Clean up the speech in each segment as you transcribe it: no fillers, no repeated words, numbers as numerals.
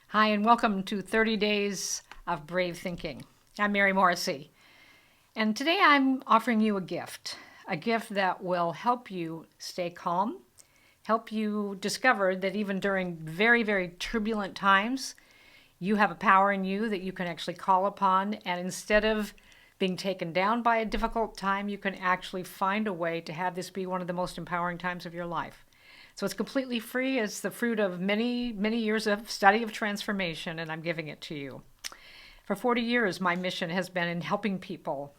Hi, and welcome to 30 Days of Brave Thinking. I'm Mary Morrissey, and today I'm offering you a gift that will help you stay calm, help you discover that even during very, very turbulent times, you have a power in you that you can actually call upon, and instead of being taken down by a difficult time, you can actually find a way to have this be one of the most empowering times of your life. So it's completely free. It's the fruit of many, many years of study of transformation, and I'm giving it to you. For 40 years, my mission has been in helping people,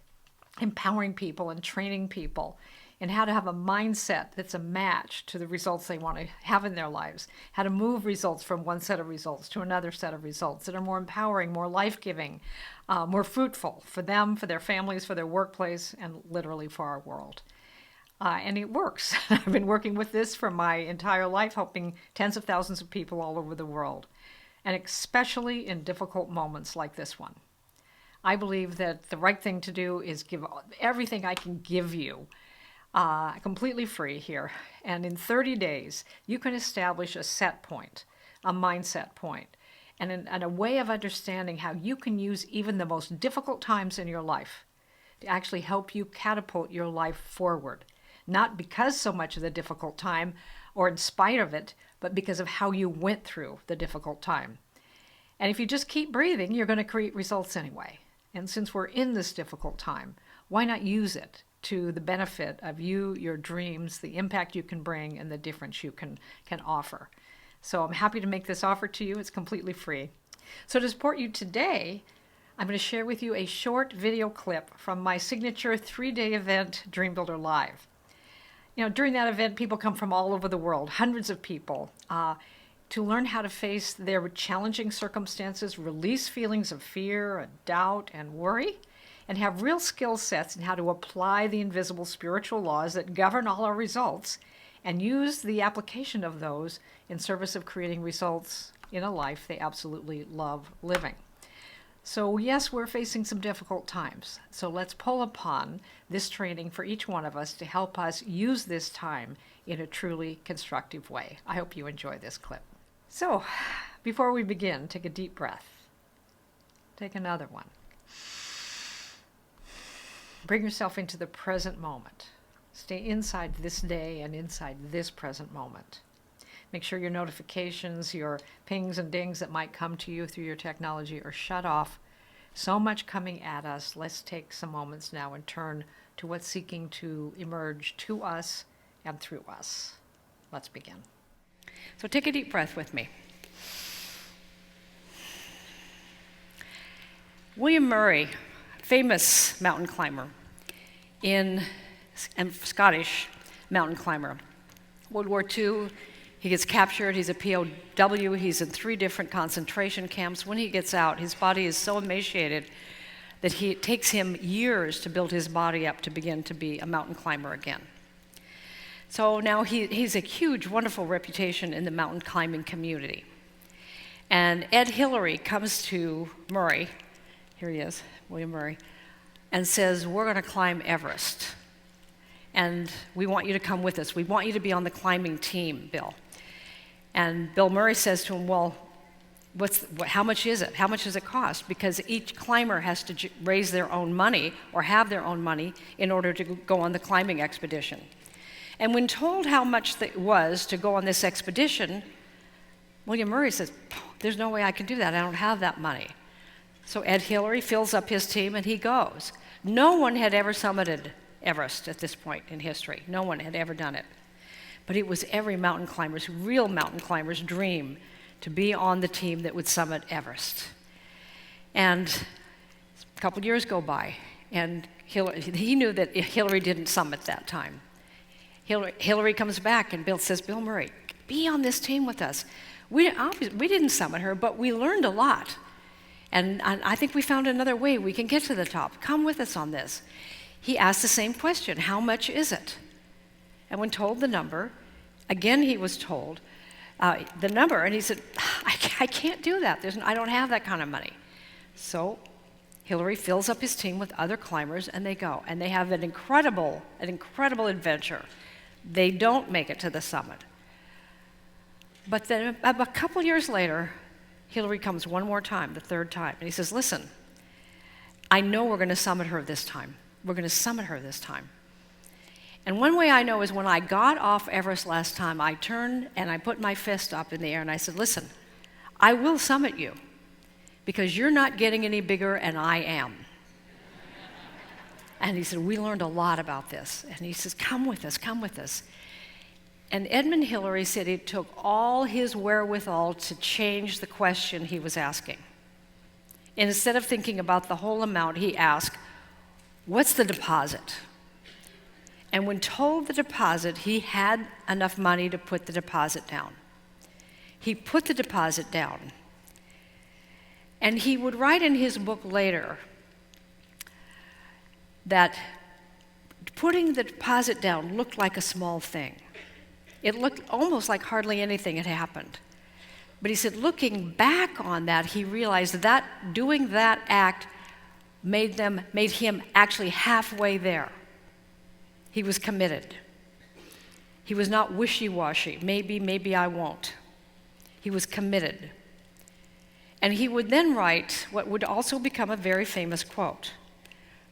empowering people, and training people in how to have a mindset that's a match to the results they want to have in their lives, how to move results from one set of results to another set of results that are more empowering, more life-giving, more fruitful for them, for their families, for their workplace, and literally for our world. And it works. I've been working with this for my entire life, helping tens of thousands of people all over the world, and especially in difficult moments like this one. I believe that the right thing to do is give everything I can give you completely free here. And in 30 days, you can establish a set point, a mindset point, and a way of understanding how you can use even the most difficult times in your life to actually help you catapult your life forward. Not because so much of the difficult time or in spite of it, but because of how you went through the difficult time. And if you just keep breathing, you're going to create results anyway. And since we're in this difficult time, why not use it to the benefit of you, your dreams, the impact you can bring, and the difference you can offer? So I'm happy to make this offer to you. It's completely free. So to support you today, I'm going to share with you a short video clip from my signature 3-day event, DreamBuilder Live. During that event, people come from all over the world, hundreds of people, to learn how to face their challenging circumstances, release feelings of fear and doubt and worry, and have real skill sets in how to apply the invisible spiritual laws that govern all our results and use the application of those in service of creating results in a life they absolutely love living. So yes, we're facing some difficult times. So let's pull upon this training for each one of us to help us use this time in a truly constructive way. I hope you enjoy this clip. So before we begin, take a deep breath. Take another one. Bring yourself into the present moment. Stay inside this day and inside this present moment. Make sure your notifications, your pings and dings that might come to you through your technology are shut off. So much coming at us. Let's take some moments now and turn to what's seeking to emerge to us and through us. Let's begin. So take a deep breath with me. William Murray, famous mountain climber, and Scottish mountain climber. World War II, he gets captured, he's a POW, he's in 3 different concentration camps. When he gets out, his body is so emaciated that it takes him years to build his body up to begin to be a mountain climber again. So now he's a huge, wonderful reputation in the mountain climbing community. And Ed Hillary comes to Murray, here he is, William Murray, and says, we're going to climb Everest. And we want you to come with us. We want you to be on the climbing team, Bill. And Bill Murray says to him, well, how much is it? How much does it cost? Because each climber has to raise their own money or have their own money in order to go on the climbing expedition. And when told how much it was to go on this expedition, William Murray says, there's no way I can do that. I don't have that money. So Ed Hillary fills up his team and he goes. No one had ever summited Everest at this point in history. No one had ever done it. But it was every mountain climber's, real mountain climber's dream to be on the team that would summit Everest. And a couple years go by, and he knew that Hillary didn't summit that time. Hillary comes back, and Bill says, Bill Murray, be on this team with us. We didn't summit her, but we learned a lot. And I think we found another way we can get to the top. Come with us on this. He asked the same question, how much is it? And when told the number, again he was told the number, and he said, I can't do that. I don't have that kind of money. So Hillary fills up his team with other climbers, and they go. And they have an incredible adventure. They don't make it to the summit. But then a couple years later, Hillary comes one more time, the third time, and he says, listen, I know we're going to summit her this time. We're going to summit her this time. And one way I know is when I got off Everest last time, I turned and I put my fist up in the air and I said, listen, I will summit you because you're not getting any bigger and I am. And he said, we learned a lot about this. And he says, come with us, come with us. And Edmund Hillary said it took all his wherewithal to change the question he was asking. And instead of thinking about the whole amount, he asked, what's the deposit? And when told the deposit, he had enough money to put the deposit down. He put the deposit down. And he would write in his book later that putting the deposit down looked like a small thing. It looked almost like hardly anything had happened. But he said, looking back on that, he realized that doing that act made him actually halfway there. He was committed. He was not wishy-washy. Maybe I won't. He was committed. And he would then write what would also become a very famous quote,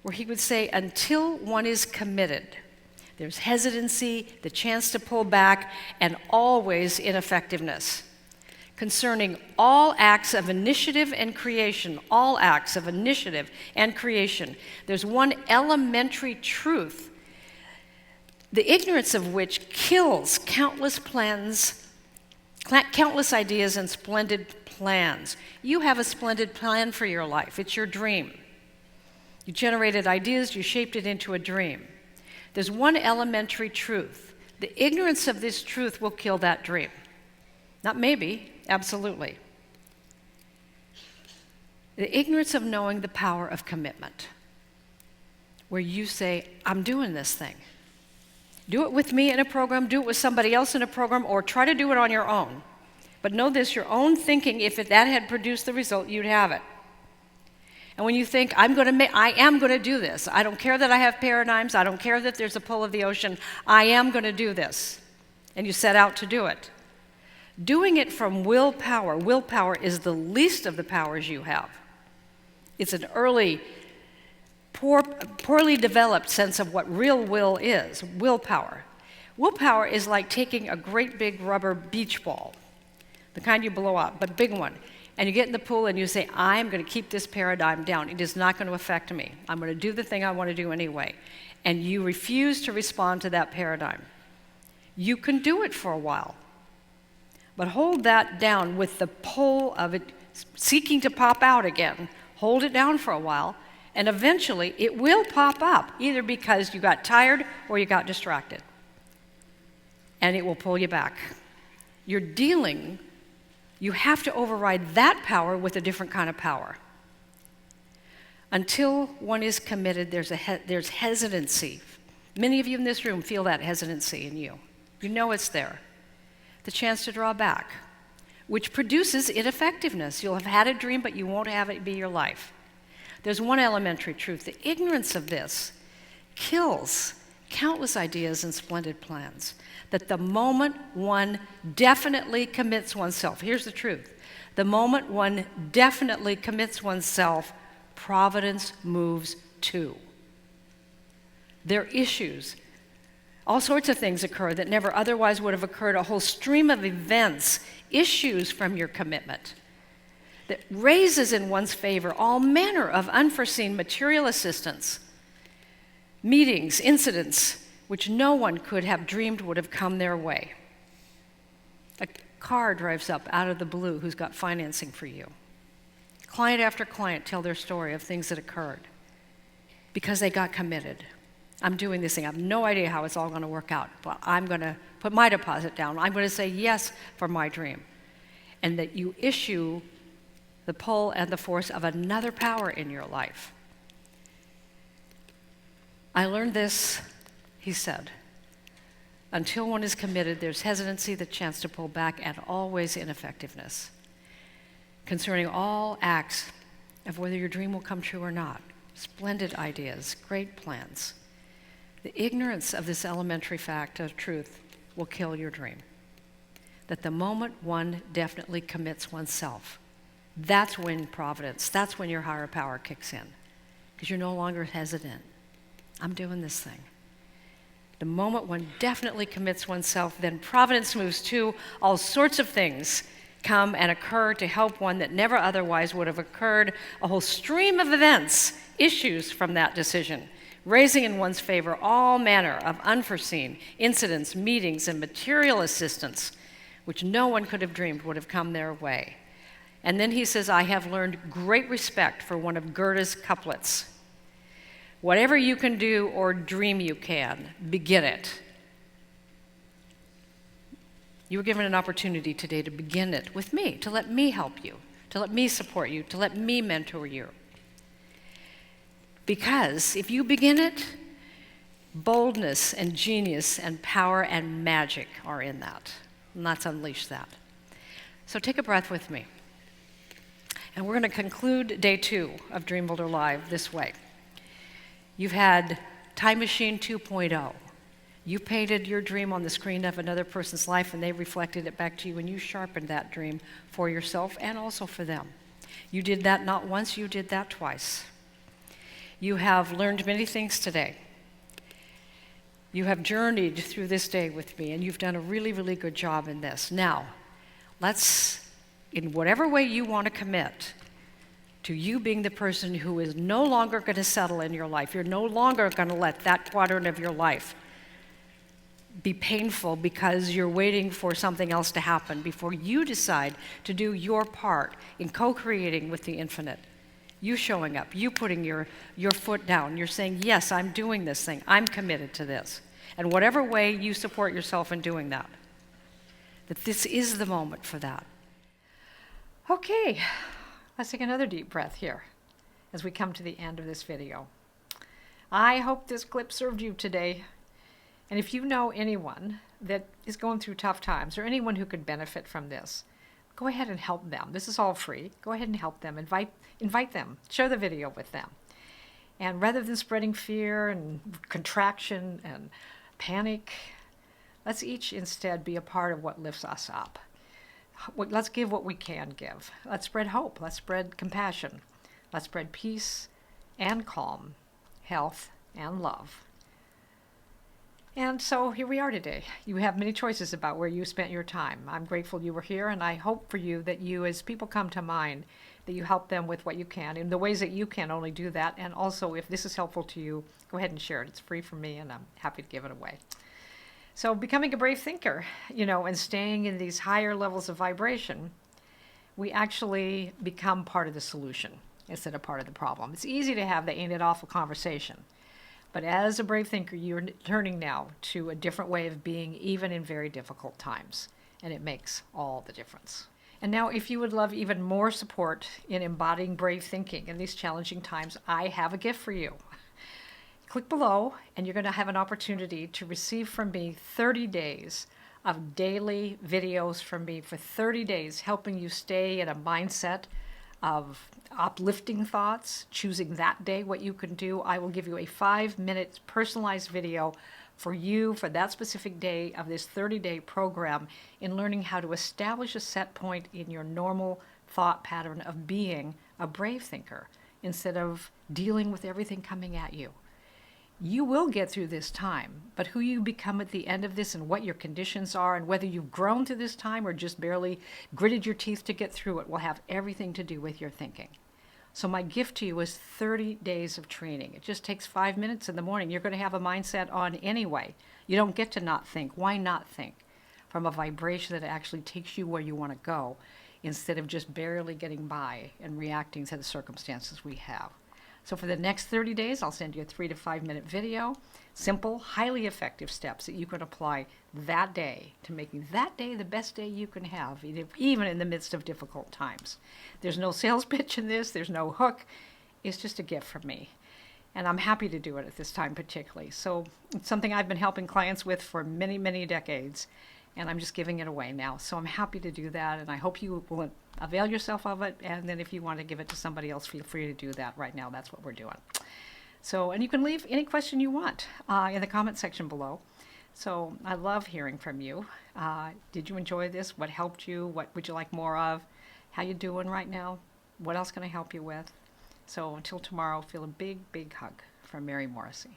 where he would say, until one is committed, there's hesitancy, the chance to pull back, and always ineffectiveness. Concerning all acts of initiative and creation, all acts of initiative and creation, there's one elementary truth, the ignorance of which kills countless plans, countless ideas and splendid plans. You have a splendid plan for your life. It's your dream. You generated ideas, you shaped it into a dream. There's one elementary truth. The ignorance of this truth will kill that dream. Not maybe, absolutely. The ignorance of knowing the power of commitment, where you say, I'm doing this thing. Do it with me in a program, do it with somebody else in a program, or try to do it on your own. But know this, your own thinking, if that had produced the result, you'd have it. And when you think, I am going to do this. I don't care that I have paradigms. I don't care that there's a pull of the ocean. I am going to do this. And you set out to do it. Doing it from willpower. Willpower is the least of the powers you have. It's an early, poorly developed sense of what real will is. Willpower. Willpower is like taking a great big rubber beach ball, the kind you blow up, but big one. And you get in the pool and you say, I'm going to keep this paradigm down. It is not going to affect me. I'm going to do the thing I want to do anyway. And you refuse to respond to that paradigm. You can do it for a while. But hold that down with the pull of it seeking to pop out again. Hold it down for a while, and eventually it will pop up, either because you got tired or you got distracted. And it will pull you back. You have to override that power with a different kind of power. Until one is committed, there's hesitancy. Many of you in this room feel that hesitancy in you. You know it's there. The chance to draw back, which produces ineffectiveness. You'll have had a dream, but you won't have it be your life. There's one elementary truth. The ignorance of this kills countless ideas and splendid plans. That the moment one definitely commits oneself, here's the truth, the moment one definitely commits oneself, providence moves too. There are issues. All sorts of things occur that never otherwise would have occurred, a whole stream of events, issues from your commitment that raises in one's favor all manner of unforeseen material assistance, meetings, incidents, which no one could have dreamed would have come their way. A car drives up out of the blue who's got financing for you. Client after client tell their story of things that occurred because they got committed. I'm doing this thing. I have no idea how it's all going to work out, but I'm going to put my deposit down. I'm going to say yes for my dream. And that you issue the pull and the force of another power in your life. I learned this, he said, until one is committed, there's hesitancy, the chance to pull back, and always ineffectiveness. Concerning all acts of whether your dream will come true or not, splendid ideas, great plans. The ignorance of this elementary fact of truth will kill your dream. That the moment one definitely commits oneself, That's when providence, that's when your higher power kicks in, because you're no longer hesitant. I'm doing this thing. The moment one definitely commits oneself, then providence moves to all sorts of things come and occur to help one that never otherwise would have occurred. A whole stream of events issues from that decision, raising in one's favor all manner of unforeseen incidents, meetings, and material assistance, which no one could have dreamed would have come their way. And then he says, I have learned great respect for one of Goethe's couplets. Whatever you can do or dream you can, begin it. You were given an opportunity today to begin it with me, to let me help you, to let me support you, to let me mentor you. Because if you begin it, boldness and genius and power and magic are in that. And let's unleash that. So take a breath with me. And we're going to conclude day 2 of DreamBuilder Live this way. You've had Time Machine 2.0. You painted your dream on the screen of another person's life, and they reflected it back to you, and you sharpened that dream for yourself and also for them. You did that not once, you did that twice. You have learned many things today. You have journeyed through this day with me, and you've done a really, really good job in this. Now, let's, in whatever way you want to commit, to you being the person who is no longer going to settle in your life. You're no longer going to let that quadrant of your life be painful because you're waiting for something else to happen before you decide to do your part in co-creating with the infinite. You showing up, you putting your foot down, you're saying, yes, I'm doing this thing, I'm committed to this. And whatever way you support yourself in doing that this is the moment for that. Okay. Let's take another deep breath here as we come to the end of this video. I hope this clip served you today. And if you know anyone that is going through tough times or anyone who could benefit from this, go ahead and help them. This is all free. Go ahead and help them. Invite them. Share the video with them. And rather than spreading fear and contraction and panic, let's each instead be a part of what lifts us up. Let's give what we can give. Let's spread hope. Let's spread compassion. Let's spread peace and calm, health and love. And so here we are today. You have many choices about where you spent your time. I'm grateful you were here, and I hope for you that you, as people come to mind, that you help them with what you can in the ways that you can only do that. And also, if this is helpful to you, go ahead and share it. It's free for me, and I'm happy to give it away. So becoming a brave thinker, and staying in these higher levels of vibration, we actually become part of the solution instead of part of the problem. It's easy to have the ain't it awful conversation. But as a brave thinker, you're turning now to a different way of being, even in very difficult times. And it makes all the difference. And now, if you would love even more support in embodying brave thinking in these challenging times, I have a gift for you. Click below, and you're going to have an opportunity to receive from me 30 days of daily videos from me for 30 days, helping you stay in a mindset of uplifting thoughts, choosing that day what you can do. I will give you a 5-minute personalized video for you for that specific day of this 30-day program in learning how to establish a set point in your normal thought pattern of being a brave thinker instead of dealing with everything coming at you. You will get through this time, but who you become at the end of this and what your conditions are and whether you've grown through this time or just barely gritted your teeth to get through it will have everything to do with your thinking. So my gift to you is 30 days of training. It just takes 5 minutes in the morning. You're going to have a mindset on anyway. You don't get to not think. Why not think from a vibration that actually takes you where you want to go instead of just barely getting by and reacting to the circumstances we have? So for the next 30 days, I'll send you a 3 to 5 minute video, simple, highly effective steps that you can apply that day to making that day the best day you can have, even in the midst of difficult times. There's no sales pitch in this. There's no hook. It's just a gift from me. And I'm happy to do it at this time particularly. So it's something I've been helping clients with for many, many decades. And I'm just giving it away now. So I'm happy to do that, and I hope you will avail yourself of it. And then if you want to give it to somebody else, feel free to do that right now. That's what we're doing. So, and you can leave any question you want in the comment section below. So I love hearing from you. Did you enjoy this? What helped you? What would you like more of? How you doing right now? What else can I help you with? So until tomorrow, feel a big, big hug from Mary Morrissey.